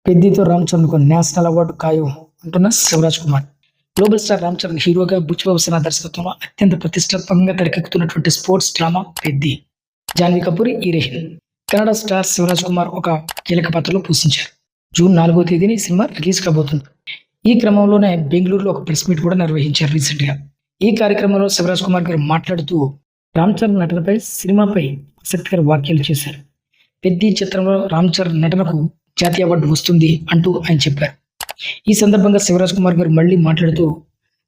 పెద్దితో రామ్ చరణ్‌కు national award ఖాయం అంటున్న శివరాజ్ కుమార్. గ్లోబల్ స్టార్ రామ్ చరణ్ హీరోగా, బుచ్చిబాబు సిన్హా దర్శకత్వంలో అత్యంత ప్రతిష్టాత్మకంగా తెరకెక్కుతున్నటువంటి sports drama 'Peddi'. Janhvi Kapoor heroine. Kannada star Shivaraj Kumar ఒక కీలక పాత్రలో పోషించారు. జూన్ 4వ తేదీన ఈ సినిమా రిలీజ్ కాబోతుంది. ఈ క్రమంలోనే బెంగళూరులో ఒక ప్రెస్ మీట్ కూడా నిర్వహించారు రీసెంట్‌గా. ఈ కార్యక్రమంలో శివరాజ్ కుమార్ గారు మాట్లాడుతూ రామ్ చరణ్ నటనపై, సినిమాపై ఆసక్తికర వ్యాఖ్యలు చేశారు. 'పెద్ది' చిత్రంలో రామ్ చరణ్ నటనకు జాతీయ అవార్డు వస్తుంది అంటూ ఆయన చెప్పారు. ఈ సందర్భంగా శివరాజ్ కుమార్ గారు మళ్ళీ మాట్లాడుతూ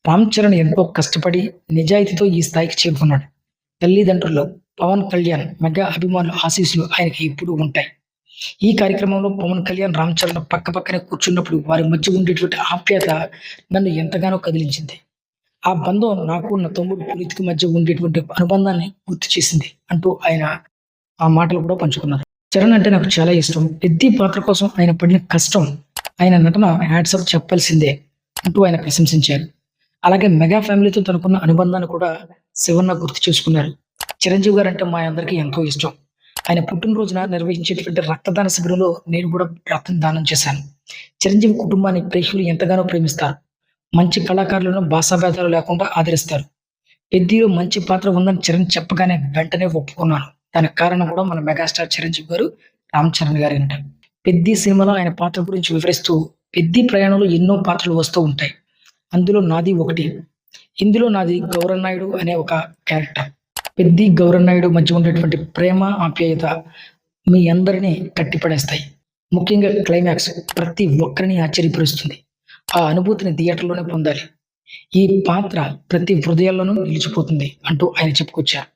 రామ్ చరణ్ ఎంతో కష్టపడి నిజాయితీతో ఈ స్థాయికి చేరుకున్నాడు. తల్లిదండ్రులు పవన్ కళ్యాణ్ మెగా అభిమానుల ఆశీస్సులు ఆయనకి ఎప్పుడూ ఉంటాయి. ఈ కార్యక్రమంలో పవన్ కళ్యాణ్, రామ్ చరణ్ పక్కపక్కనే కూర్చున్నప్పుడు వారి మధ్య ఉండేటువంటి ఆప్యాయత నన్ను ఎంతగానో కదిలించింది. ఆ బంధం నాకు, నా తమ్ముడు పునీత్‌కి మధ్య ఉండేటువంటి అనుబంధాన్ని గుర్తు చేసింది అంటూ ఆయన ఆ మాటలు కూడా పంచుకున్నారు. చరణ్ అంటే నాకు చాలా ఇష్టం. 'పెద్ది' పాత్ర కోసం ఆయన పడిన కష్టం, ఆయన నటన హ్యాట్స్ ఆఫ్ చెప్పాల్సిందే అంటూ ఆయన ప్రశంసించారు. అలాగే మెగా ఫ్యామిలీతో తనకున్న అనుబంధాన్ని కూడా శివన్న గుర్తు చేసుకున్నారు. చిరంజీవి గారు అంటే మా అందరికీ ఎంతో ఇష్టం. ఆయన పుట్టినరోజున నిర్వహించేటువంటి రక్తదాన శిబిరంలో నేను కూడా రక్తం దానం చేశాను. చిరంజీవి కుటుంబాన్ని ప్రేక్షకులు ఎంతగానో ప్రేమిస్తారు. మంచి కళాకారులను భాషాభేదాలు లేకుండా ఆదరిస్తారు. 'పెద్దిలో' మంచి పాత్ర ఉందని చరణ్ చెప్పగానే వెంటనే ఒప్పుకున్నాను. దానికి కారణం కూడా మన మెగాస్టార్ చిరంజీవి గారు, రామ్ చరణ్ గారేనట. 'పెద్ది' సినిమాలో ఆయన పాత్ర గురించి వివరిస్తూ 'పెద్ది' ప్రయాణంలో ఎన్నో పాత్రలు వస్తూ ఉంటాయి. అందులో నాది ఒకటి. ఇందులో నాది గౌరన్నాయుడు అనే ఒక క్యారెక్టర్. 'పెద్ది' గౌరన్నాయుడు మధ్య ఉండేటువంటి ప్రేమ, ఆప్యాయత మీ అందరినీ కట్టిపడేస్తాయి. ముఖ్యంగా క్లైమాక్స్ ప్రతి ఒక్కరిని ఆశ్చర్యపరుస్తుంది. ఆ అనుభూతిని థియేటర్‌లోనే పొందాలి. ఈ పాత్ర ప్రతి హృదయాల్లోనూ నిలిచిపోతుంది అంటూ ఆయన చెప్పుకొచ్చారు.